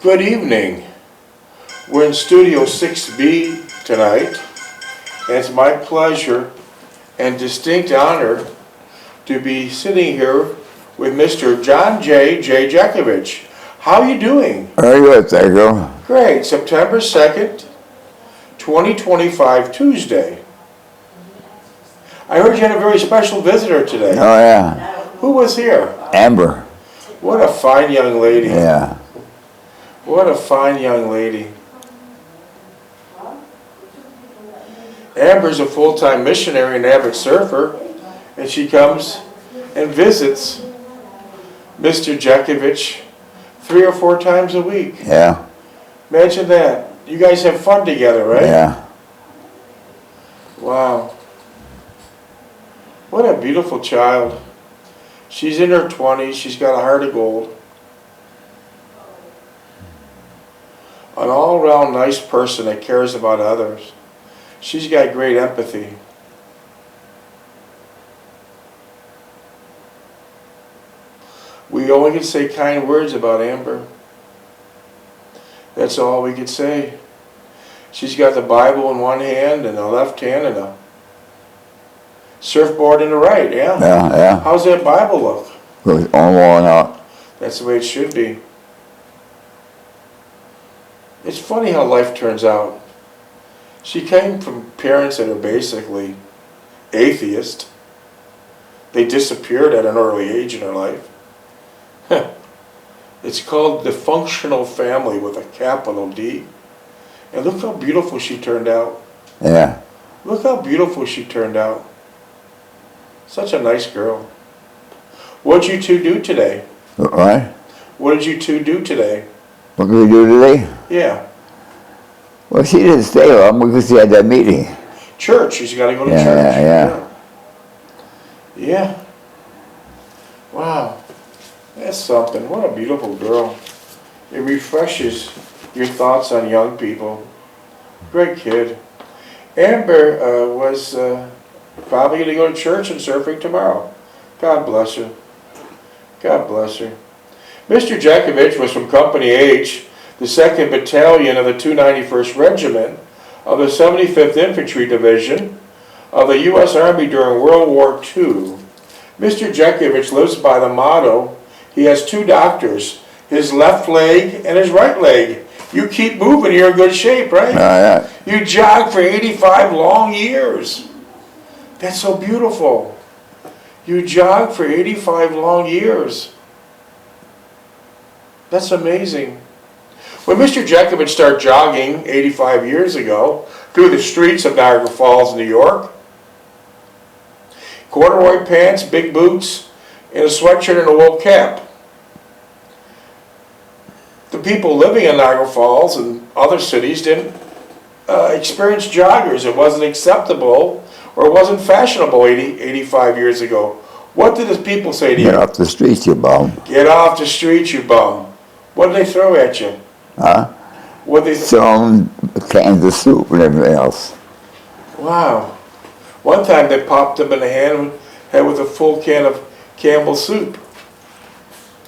Good evening. We're in Studio 6B tonight, and it's my pleasure and distinct honor to be sitting here with Mr. John J. Jeckovich. How are you doing? Very good, thank you. Great. September 2nd, 2025, Tuesday. I heard you had a very special visitor today. Oh, yeah. Who was here? Amber. What a fine young lady. Yeah. What a fine young lady. Amber's a full-time missionary and avid surfer, and she comes and visits Mr. Jeckovich 3 or 4 times a week. Yeah. Imagine that. You guys have fun together, right? Yeah. Wow. What a beautiful child. She's in her 20s. She's got a heart of gold. An all-around nice person that cares about others. She's got great empathy. We only can say kind words about Amber. That's all we could say. She's got the Bible in one hand and the left hand and a surfboard in the right, yeah? Yeah, yeah. How's that Bible look? Goes all worn out. That's the way it should be. It's funny how life turns out. She came from parents that are basically atheist. They disappeared at an early age in her life. It's called the functional family with a capital D. And look how beautiful she turned out. Yeah. Look how beautiful she turned out. Such a nice girl. What did you two do today? What? What did you two do today? What did we do today? Yeah. Well, she didn't stay long because she had that meeting. Church. She's got to go to Yeah, church. yeah. Yeah. Wow. That's something. What a beautiful girl. It refreshes your thoughts on young people. Great kid. Amber was probably going to go to church and surfing tomorrow. God bless her. God bless her. Mr. Jeckovich was from Company H, the 2nd Battalion of the 291st Regiment of the 75th Infantry Division of the U.S. Army during World War II. Mr. Jeckovich lives by the motto, he has 2 doctors, his left leg and his right leg. You keep moving, you're in good shape, right? Yeah. You jogged for 85 long years. That's so beautiful. You jogged for 85 long years. That's amazing. When Mr. Jeckovich started jogging 85 years ago through the streets of Niagara Falls, New York, corduroy pants, big boots, and a sweatshirt and a wool cap. The people living in Niagara Falls and other cities didn't experience joggers. It wasn't acceptable or it wasn't fashionable 85 years ago. What did the people say to you? Get off the streets, you bum. Get off the street, you bum. What did they throw at you? Huh? What they Some cans of soup and everything else. Wow. One time they popped them in the head with a full can of Campbell's soup.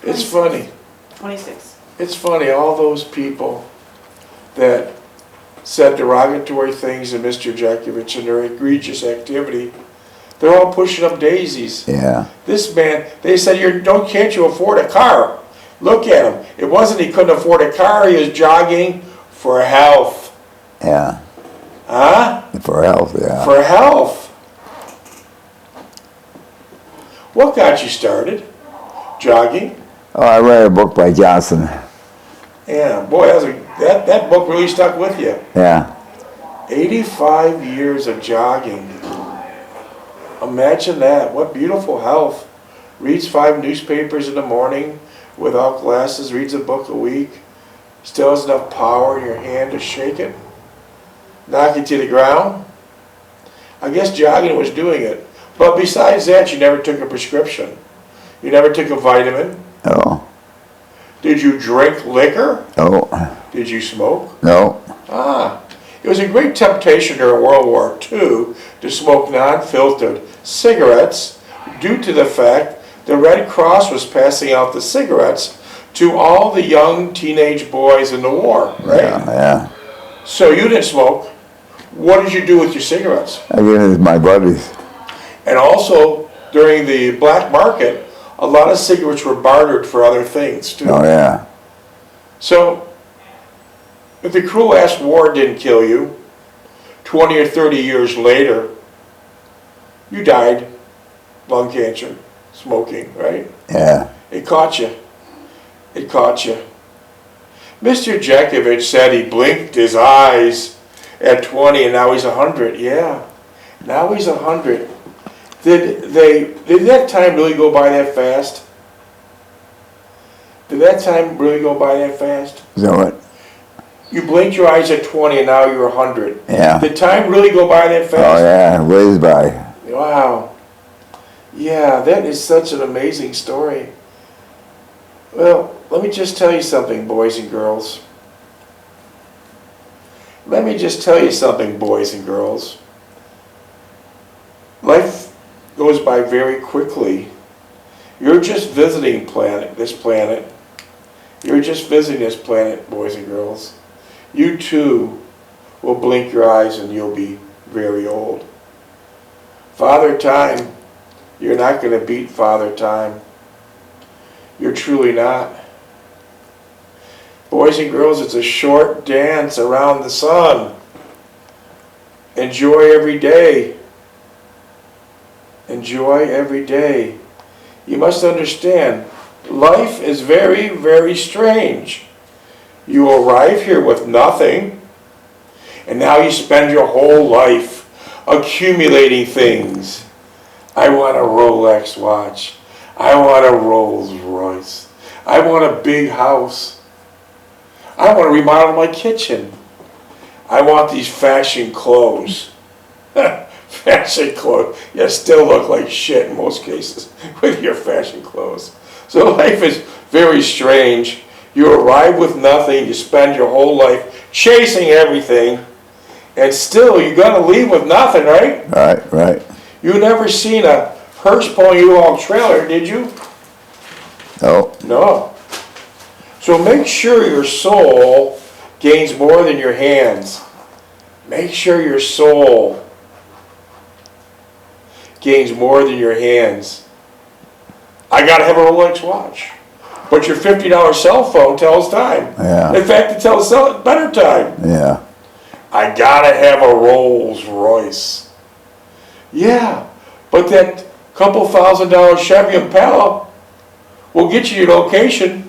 It's funny. 26. It's funny, all those people that said derogatory things to Mr. Jeckovich and their egregious activity, they're all pushing up daisies. Yeah. This man, they said, can't you afford a car? Look at him. It wasn't he couldn't afford a car, he was jogging for health. Yeah. Huh? For health, yeah. For health. What got you started? Jogging? Oh, I read a book by Johnson. Yeah, boy, that book really stuck with you. Yeah. 85 years of jogging. Imagine that. What beautiful health. Reads 5 newspapers in the morning without glasses, reads a book a week, still has enough power in your hand to shake it, knock it to the ground. I guess jogging was doing it. But besides that, you never took a prescription. You never took a vitamin. No. Did you drink liquor? No. Did you smoke? No. Ah. It was a great temptation during World War II to smoke non-filtered cigarettes due to the fact the Red Cross was passing out the cigarettes to all the young teenage boys in the war, right? Yeah. So you didn't smoke. What did you do with your cigarettes? I gave it to my buddies. And also, during the black market, a lot of cigarettes were bartered for other things, too. Oh, yeah. So, if the cruel-ass war didn't kill you, 20 or 30 years later, you died, lung cancer, smoking, right? Yeah. It caught you. It caught you. Mr. Jeckovich said he blinked his eyes at 20 and now he's 100. Yeah, now he's 100. Did that time really go by that fast? Did that time really go by that fast? So what? You blinked your eyes at 20 and now you're 100. Yeah. Did time really go by that Oh, fast? yeah. Whiz by. Wow. Yeah, that is such an amazing story. Well, let me just tell you something, boys and girls. Let me just tell you something, boys and girls. Life goes by very quickly. You're just visiting this planet. You're just visiting this planet, boys and girls. You too will blink your eyes and you'll be very old. Father Time, you're not going to beat Father Time. You're truly not. Boys and girls, it's a short dance around the sun. Enjoy every day. Enjoy every day. You must understand, life is very, very strange. You arrive here with nothing, and now you spend your whole life accumulating things. I want a Rolex watch. I want a Rolls Royce. I want a big house. I want to remodel my kitchen. I want these fashion clothes. Fashion clothes. You still look like shit in most cases with your fashion clothes. So life is very strange. You arrive with nothing. You spend your whole life chasing everything. And still, you're going to leave with nothing, right? Right. You never seen a hearse pulling U-Haul trailer, did you? No. No. So make sure your soul gains more than your hands. Make sure your soul gains more than your hands. I gotta have a Rolex watch. But your $50 cell phone tells time. Yeah. In fact, it tells better time. Yeah. I gotta have a Rolls Royce. Yeah, but that couple $1,000 Chevy Impala will get you your location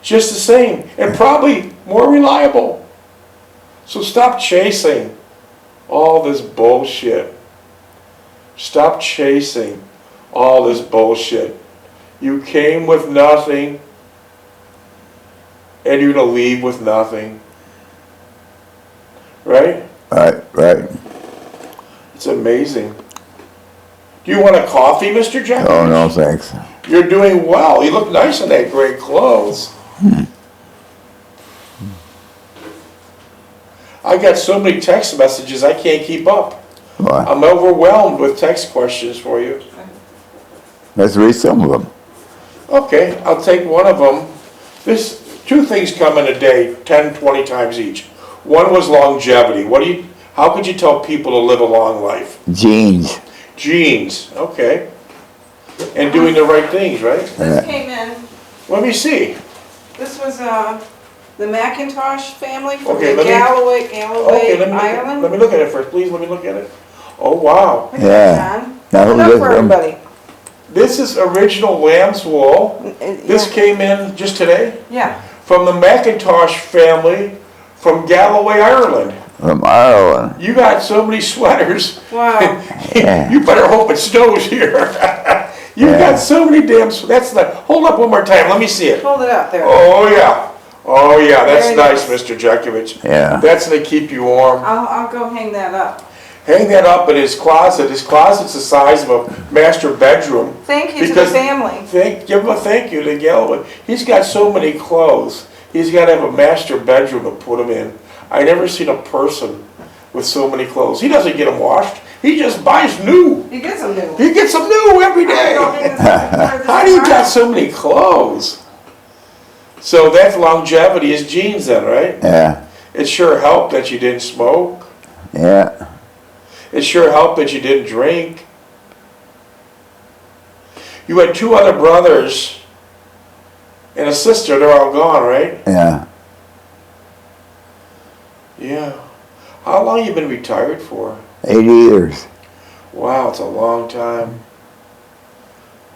just the same and probably more reliable. So stop chasing all this bullshit. Stop chasing all this bullshit. You came with nothing and you're going to leave with nothing. Right? Right. It's amazing. Do you want a coffee, Mr. Jeckovich? Oh, no, thanks. You're doing well. You look nice in that gray clothes. I got so many text messages I can't keep up. What? I'm overwhelmed with text questions for you. Let's read some of them. Okay, I'll take one of them. Two things come in a day, 10, 20 times each. One was longevity. How could you tell people to live a long life? Jeans. Genes, okay. And doing the right things, right? This came in, Let me see. this was the McIntosh family from Okay, the Okay, Ireland. let me look at it first, please. Let me look at it. Oh, wow. Look at Yeah. that, John. Now, Hold who up did for them? everybody. This is original lamb's wool. This Yeah. came in just today Yeah, from the McIntosh family from Galloway, Ireland. From Ireland. You got so many sweaters. wow. Yeah. You better hope it snows here. You Yeah. got so many damn. Hold up one more time. Let me see it. Hold it up there. Oh yeah. Oh yeah. That's Very nice, nice. Mr. Jeckovich. Yeah. That's to keep you warm. I'll go hang that up. Hang that up in his closet. His closet's the size of a master bedroom. Thank you to the Because- family. Give him a thank you to Galloway. He's got so many clothes. He's got to have a master bedroom to put them in. I never seen a person with so many clothes? He doesn't get them washed. He just buys new. He gets them new. He gets them new every day. How do you got so many clothes? So that's longevity is genes then, right? Yeah. It sure helped that you didn't smoke. Yeah. It sure helped that you didn't drink. You had 2 other brothers and a sister. They're all gone, right? Yeah. Yeah. How long you been retired for? 80 years. Wow, it's a long time.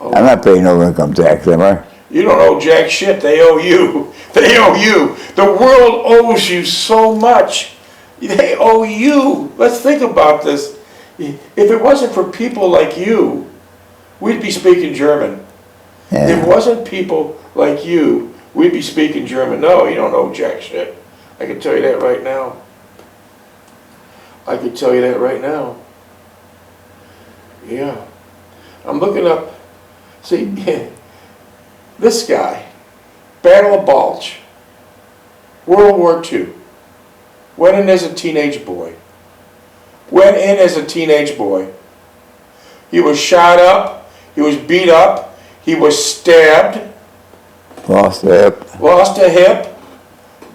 I'm not paying no income tax, am I? You don't owe jack shit. They owe you. They owe you. The world owes you so much. They owe you. Let's think about this. If it wasn't for people like you, we'd be speaking German. If it Yeah. wasn't people like you, we'd be speaking German. No, you don't owe jack shit. I can tell you that right now. I can tell you that right now. Yeah. I'm looking up. See, this guy, Battle of Bulge, World War II, went in as a teenage boy. Went in as a teenage boy. He was shot up, he was beat up, he was stabbed, Lost a hip. lost a hip,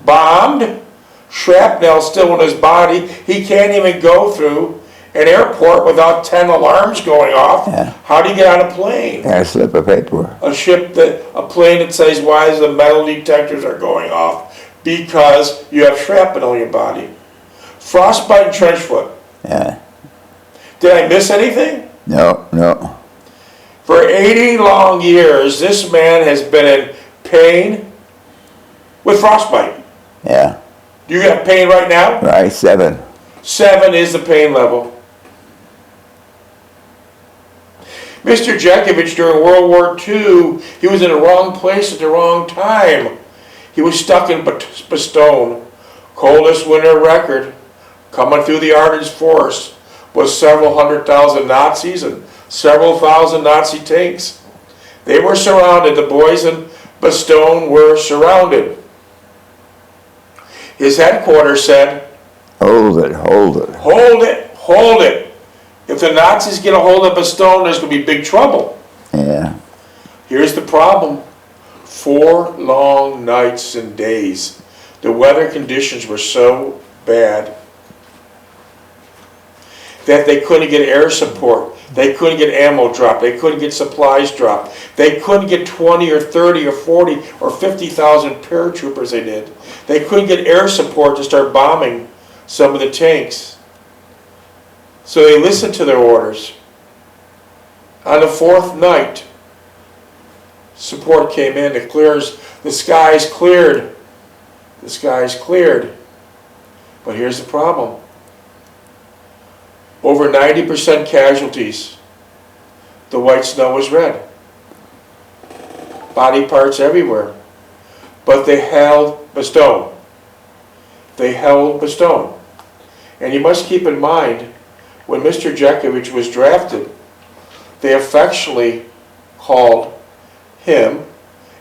bombed, shrapnel still in his body. He can't even go through an airport without 10 alarms going off. Yeah. How do you get on a plane? And a slip of paper. A plane that says why the metal detectors are going off? Because you have shrapnel in your body. Frostbite and trench foot. Yeah. Did I miss anything? No, no. For 80 long years, this man has been in pain with frostbite. Yeah. You got pain right now? Right, 7. 7 is the pain level. Mr. Jeckovich, during World War II, he was in the wrong place at the wrong time. He was stuck in Bastogne, coldest winter record. Coming through the Ardennes forest was several 100,000 Nazis and several thousand Nazi tanks. They were surrounded. The boys in Bastogne were surrounded. His headquarters said, Hold it, hold it. hold it, hold it. If the Nazis get a hold of Bastogne, there's going to be big trouble. Yeah. Here's the problem. 4 long nights and days. The weather conditions were so bad that they couldn't get air support. They couldn't get ammo dropped. They couldn't get supplies dropped. They couldn't get 20 or 30 or 40 or 50,000 paratroopers they did. They couldn't get air support to start bombing some of the tanks. So they listened to their orders. On the 4th night, support came in. The skies cleared. The skies cleared. But here's the problem. Over 90% casualties. The white snow was red. Body parts everywhere. But they held Bastogne. They held Bastogne. And you must keep in mind, when Mr. Jeckovich was drafted, they affectionately called him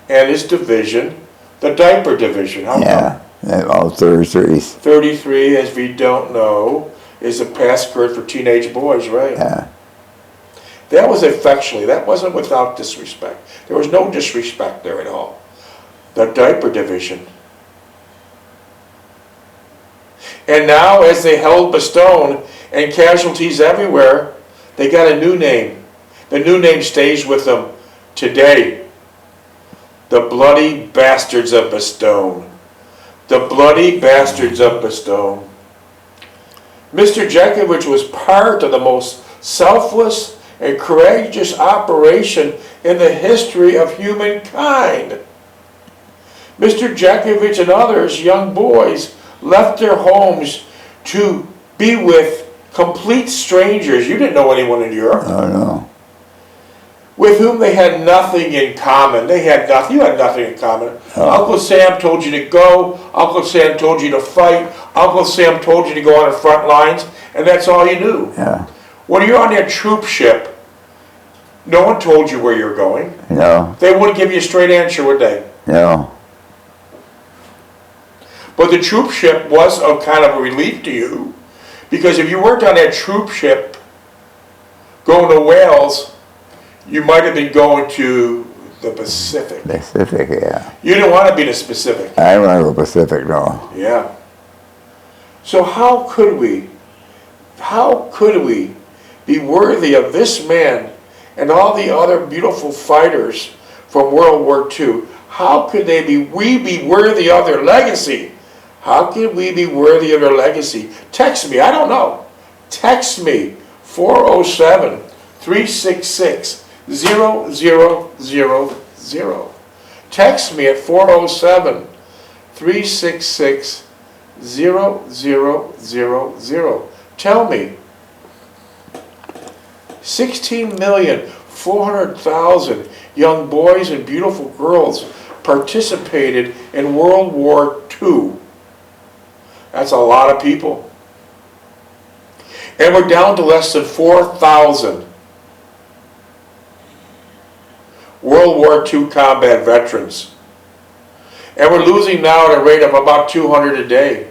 and his division the diaper division. How come? Yeah. All 33s. 33, as we don't know, is a password for teenage boys, right? Yeah. That was affectionately. That wasn't without disrespect. There was no disrespect there at all. The diaper division. And now, as they held Bastogne and casualties everywhere, they got a new name. The new name stays with them today. The Bloody Bastards of Bastogne. The Bloody Bastards of Bastogne. Mr. Jeckovich was part of the most selfless and courageous operation in the history of humankind. Mr. Jeckovich and others, young boys, left their homes to be with complete strangers. You didn't know anyone in Europe. Oh, no. With whom they had nothing in common. They had nothing. You had nothing in common. Oh. Uncle Sam told you to go. Uncle Sam told you to fight. Uncle Sam told you to go on the front lines. And that's all you knew. Yeah. When you're on that troop ship, no one told you where you're going. No. They wouldn't give you a straight answer, would they? No. But the troop ship was a kind of a relief to you, Because if you worked on that troop ship going to Wales, you might have been going to the Pacific. Pacific, yeah. You didn't want to be in the Pacific. I don't want to go Pacific, no. Yeah. So how could we be worthy of this man and all the other beautiful fighters from World War II? How could we be worthy of their legacy? How could we be worthy of their legacy? Text me, I don't know. Text me, 407-366-0000. Text me at 407-366-0000. Tell me, 16,400,000 young boys and beautiful girls participated in World War II. That's a lot of people. And we're down to less than 4,000 World War II combat veterans. And we're losing now at a rate of about 200 a day.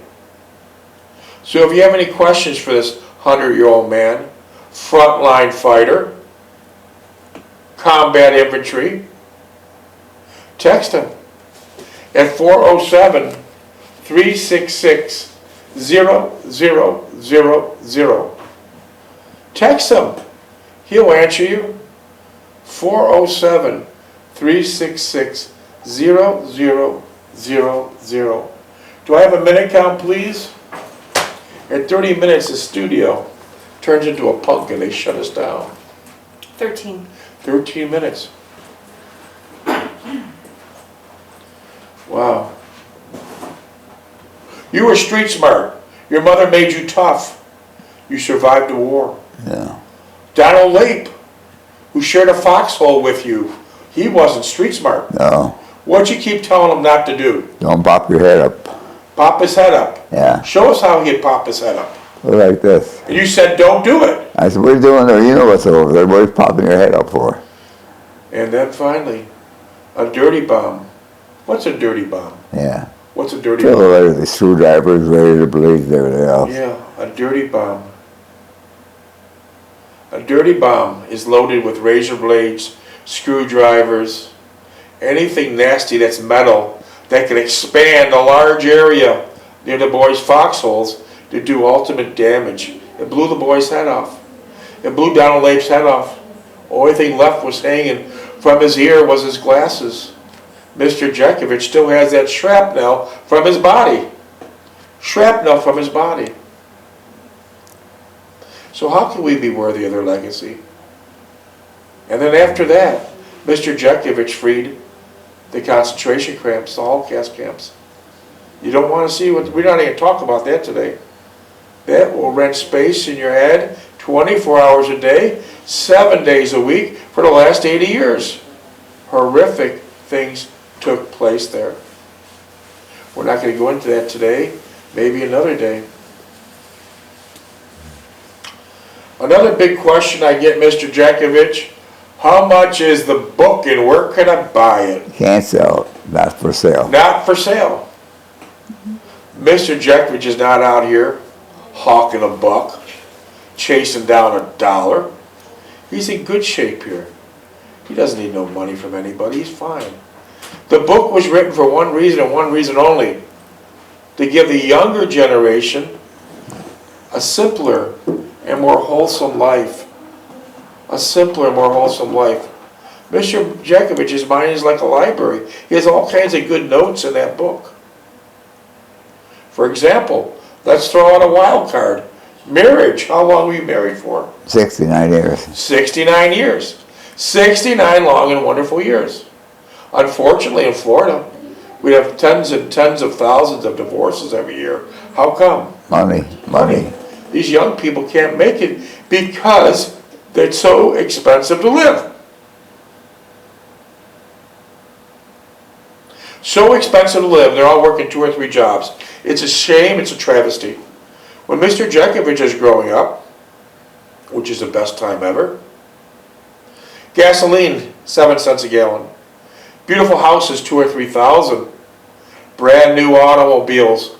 So if you have any questions for this 100-year-old man, frontline fighter, combat infantry, text him at 407-366-0000. Text him. He'll answer you. 407-366-0000. Do I have a minute count, please? At 30 minutes, the studio turns into a pumpkin. They shut us down. 13. 13 minutes. Wow. You were street smart. Your mother made you tough. You survived the war. Yeah. Donald Lape, who shared a foxhole with you, he wasn't street smart. No. What'd you keep telling him not to do? Don't pop your head up. Pop his head up. Yeah. Show us how he'd pop his head up. Look like this. And you said, don't do it. I said, what are you doing there? You know what's over there. What are you popping your head up for? And then finally, a dirty bomb. What's a dirty bomb? Yeah. What's a dirty Fill bomb? it later, the screwdrivers, ready to blaze everything else. Yeah, a dirty bomb. A dirty bomb is loaded with razor blades, screwdrivers, anything nasty that's metal that can expand a large area near the boy's foxholes to do ultimate damage. It blew the boy's head off. It blew Donald Lape's head off. Only thing left was hanging from his ear was his glasses. Mr. Jeckovich still has that shrapnel from his body. Shrapnel from his body. So how can we be worthy of their legacy? And then after that, Mr. Jeckovich freed the concentration camps, the Holocaust camps. You don't want to see what, we're not even talk about that today. That will rent space in your head 24 hours a day, 7 days a week for the last 80 years. Horrific things took place there. We're not going to go into that today, maybe another day. Another big question I get, Mr. Jeckovich, how much is the book and where can I buy it? Can't sell it. Not for sale. Not for sale. Mr. Jeckovich is not out here hawking a buck, chasing down $1. He's in good shape here. He doesn't need no money from anybody. He's fine. The book was written for one reason and one reason only. To give the younger generation a simpler and more wholesome life. A simpler, more wholesome life. Mr. Jeckovich's mind is like a library. He has all kinds of good notes in that book. For example, let's throw out a wild card. Marriage. How long were you married for? 69 years. 69 years. 69 long and wonderful years. Unfortunately, in Florida, we have tens and tens of thousands of divorces every year. How come? Money. These young people can't make it because it's so expensive to live. So expensive to live, they're all working 2 or 3 jobs. It's a shame, it's a travesty. When Mr. Jeckovich is growing up, which is the best time ever, gasoline, 7 cents a gallon. Beautiful houses, 2,000 or 3,000. Brand new automobiles,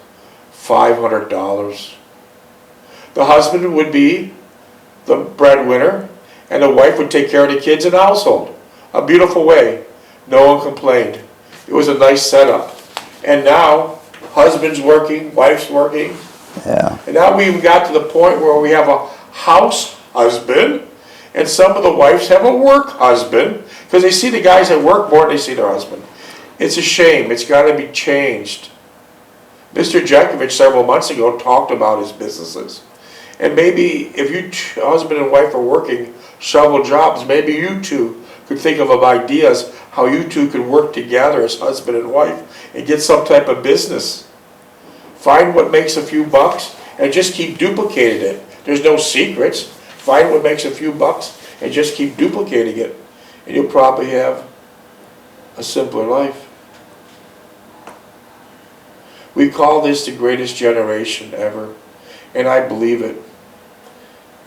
$500. The husband would be the breadwinner, and the wife would take care of the kids and the household. A beautiful way. No one complained. It was a nice setup. And now, husband's working, wife's working. Yeah. And now we even got to the point where we have a house husband, and some of the wives have a work husband, because they see the guys at work more than they see their husband. It's a shame. It's got to be changed. Mr. Jeckovich several months ago talked about his businesses. And maybe if you husband and wife are working several jobs, maybe you two could think of ideas how you two could work together as husband and wife and get some type of business. Find what makes a few bucks and just keep duplicating it. There's no secrets. Find what makes a few bucks and just keep duplicating it. And you'll probably have a simpler life. We call this the greatest generation ever, and I believe it.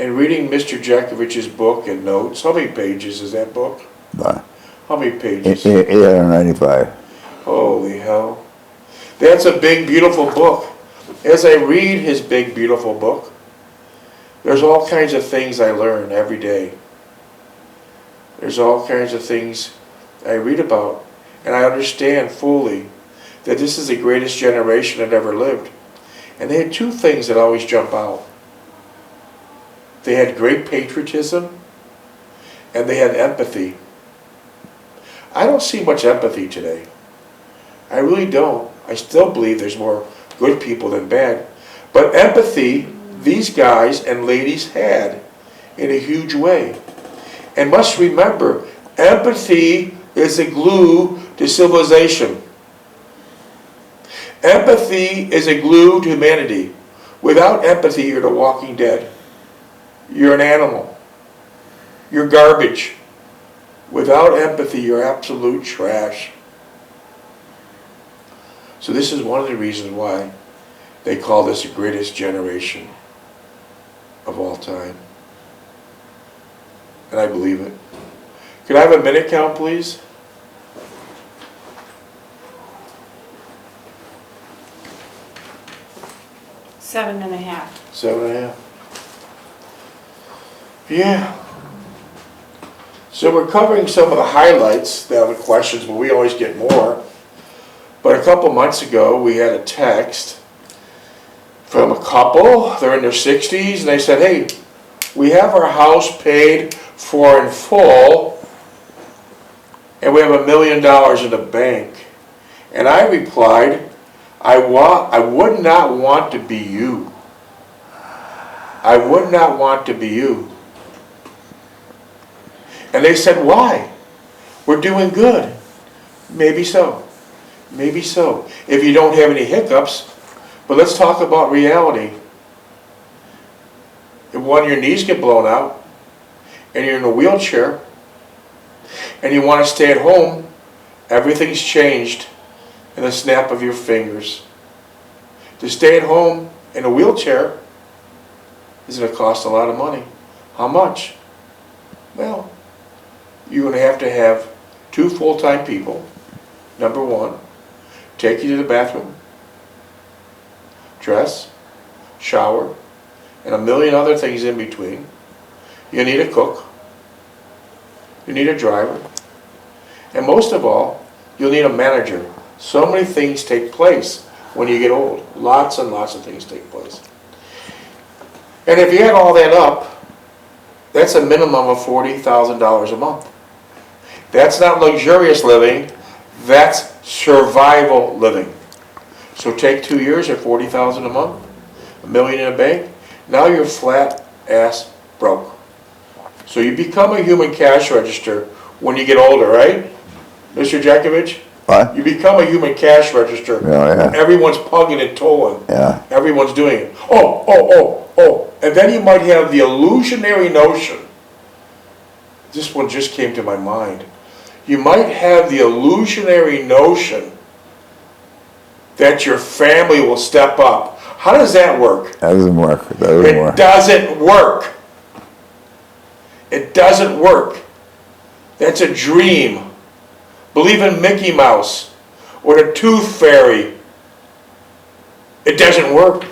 And reading Mr. Jeckovich's book and notes, how many pages is that book? How many pages? 895. Holy hell. That's a big, beautiful book. As I read his big, beautiful book, there's all kinds of things I learn every day. There's all kinds of things I read about, and I understand fully that this is the greatest generation that ever lived. And they had two things that always jump out. They had great patriotism, and they had empathy. I don't see much empathy today. I really don't. I still believe there's more good people than bad. But empathy, these guys and ladies had in a huge way. And must remember, empathy is the glue to civilization. Empathy is a glue to humanity. Without empathy, you're the walking dead. You're an animal. You're garbage. Without empathy, you're absolute trash. So this is one of the reasons why they call this the greatest generation of all time. And I believe it. Could I have a minute count, please? $7.5. 7.5. Yeah. So we're covering some of the highlights, the other questions, but we always get more. But a couple months ago, we had a text from a couple. They're in their 60s, and they said, hey, we have our house paid for in full, and we have $1 million in the bank. And I replied, I would not want to be you. I would not want to be you. And they said, why? We're doing good. Maybe so. Maybe so. If you don't have any hiccups. But let's talk about reality. If one of your knees get blown out, and you're in a wheelchair, and you want to stay at home, everything's changed in the snap of your fingers. To stay at home in a wheelchair is going to cost a lot of money. How much? Well, you're going to have 2 full-time people. Number one, take you to the bathroom, dress, shower, and a million other things in between. You need a cook. You need a driver. And most of all, you'll need a manager. So many things take place when you get old. Lots and lots of things take place. And if you add all that up, that's a minimum of $40,000 a month. That's not luxurious living, that's survival living. So take 2 years at $40,000 a month, $1 million in a bank, now you're flat ass broke. So you become a human cash register when you get older, right? Mr. Jeckovich? What? You become a human cash register. Oh, yeah. Everyone's pugging and tolling. Yeah. Everyone's doing it. Oh. And then you might have the illusionary notion. This one just came to my mind. You might have the illusionary notion that your family will step up. How does that work? That doesn't work. It doesn't work. It doesn't work. That's a dream. Believe in Mickey Mouse or the Tooth Fairy. It doesn't work.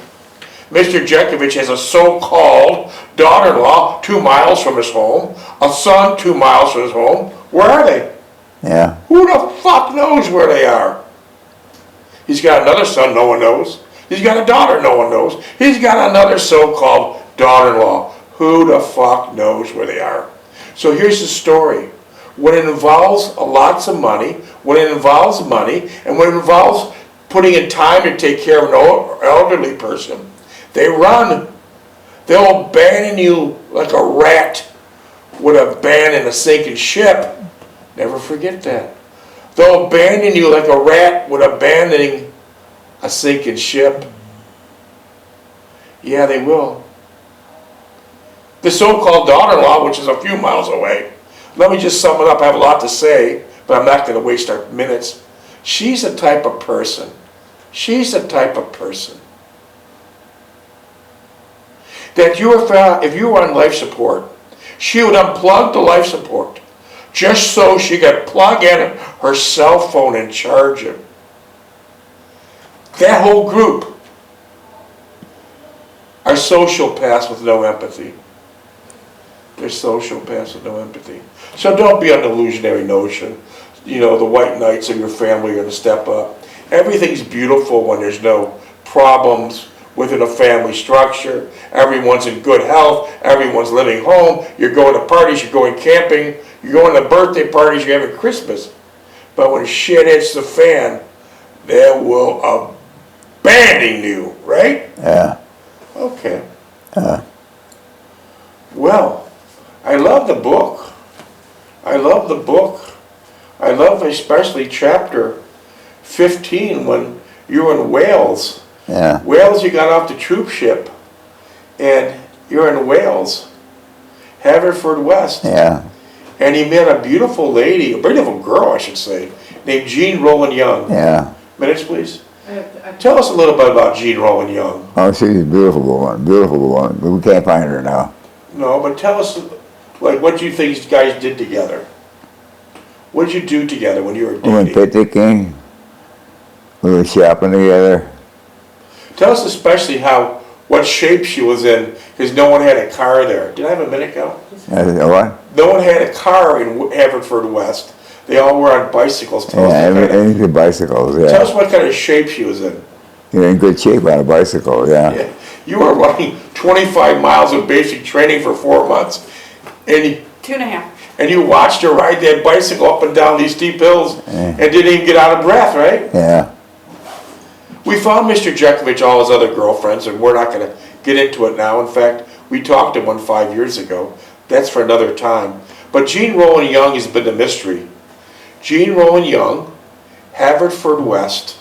Mr. Jeckovich has a so-called daughter-in-law 2 miles from his home, a son 2 miles from his home. Where are they? Yeah. Who the fuck knows where they are? He's got another son no one knows. He's got a daughter no one knows. He's got another so-called daughter-in-law. Who the fuck knows where they are? So here's the story. When it involves lots of money, when it involves money, and when it involves putting in time to take care of an elderly person, they run. They'll abandon you like a rat would abandon a sinking ship. Never forget that. They'll abandon you like a rat would abandoning a sinking ship. Yeah, they will. The so-called daughter-in-law, which is a few miles away, let me just sum it up. I have a lot to say, but I'm not going to waste our minutes. She's the type of person. She's the type of person that if you were on life support, she would unplug the life support just so she could plug in her cell phone and charge it. That whole group are sociopaths with no empathy. They're sociopaths with no empathy. So don't be on the illusionary notion, you know, the white knights of your family are going to step up. Everything's beautiful when there's no problems within a family structure. Everyone's in good health. Everyone's living home. You're going to parties. You're going camping. You're going to birthday parties. You're having Christmas. But when shit hits the fan, they will abandon you, right? Yeah. Okay. Well, I love the book. I love the book. I love especially chapter 15 when you're in Wales. Yeah. Wales, you got off the troop ship, and you're in Wales, Haverfordwest. Yeah. And he met a beautiful lady, a beautiful girl, I should say, named Jean Rowland Young. Yeah. Minutes, please. Tell us a little bit about Jean Rowland Young. Oh, she's a beautiful woman. Beautiful woman. But we can't find her now. No, but tell us, like, what you think these guys did together. What did you do together when you were We went dating? picnicking. We were shopping together. Tell us especially what shape she was in, because no one had a car there. Did I have a minute go? What? No one had a car in Haverfordwest. They all were on bicycles. Tell us Yeah, what kind of- any bicycles, yeah. Tell us what kind of shape she was in. You're in good shape on a bicycle, yeah. Yeah. You were running 25 miles of basic training for 4 months. And 2.5. you watched her ride that bicycle up and down these steep hills and didn't even get out of breath, right? Yeah. We found Mr. Jeckovich, all his other girlfriends, and we're not going to get into it now. In fact, we talked to one 5 years ago. That's for another time. But Jean Rowland Young has been a mystery. Jean Rowland Young, Haverfordwest,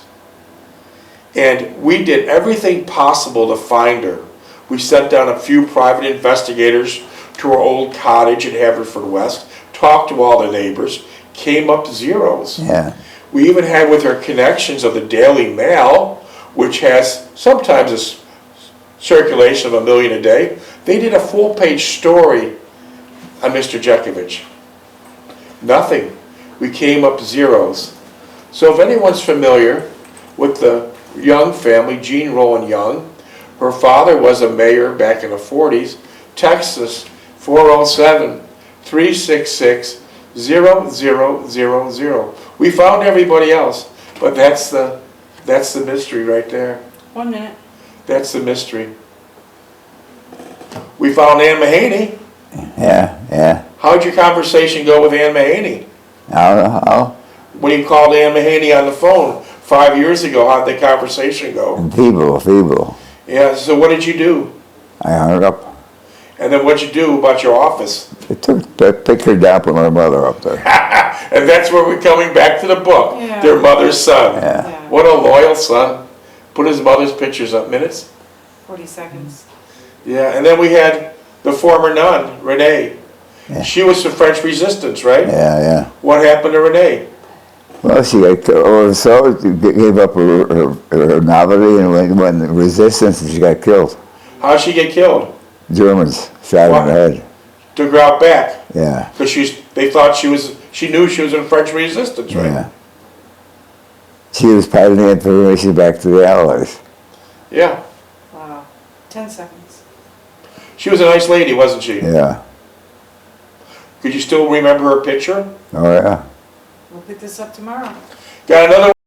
and we did everything possible to find her. We sent down a few private investigators to her old cottage in Haverfordwest, talked to all the neighbors, came up zeros. Yeah. We even had with her connections of the Daily Mail, which has sometimes a circulation of 1 million a day. They did a full-page story on Mr. Jeckovich. Nothing. We came up zeros. So if anyone's familiar with the Young family, Jean Rowland Young, her father was a mayor back in the 40s. Text us 407-366-0000. We found everybody else, but that's the mystery right there. 1 minute. That's the mystery. We found Ann Mahaney. Yeah, yeah. How'd your conversation go with Ann Mahaney? I don't know how. When you called Ann Mahaney on the phone 5 years ago, how'd the conversation go? Feeble. Yeah, so what did you do? I hung up. And then what'd you do about your office? I picked her down, put my mother up there. And that's where we're coming back to the book. Yeah. Their mother's son. Yeah. Yeah. What a loyal son. Put his mother's pictures up. Minutes? 40 seconds. Yeah, and then we had the former nun, Renee. Yeah. She was the French Resistance, right? Yeah. What happened to Renee? Well, she gave up her novelty and went in resistance, and she got killed. How'd she get killed? Germans shot her in the head. Took her out back. Yeah. Because they thought she knew she was in French Resistance, right? Yeah. She was passing the information back to the Allies. Yeah. Wow. 10 seconds. She was a nice lady, wasn't she? Yeah. Could you still remember her picture? Oh, yeah. We'll pick this up tomorrow. Got another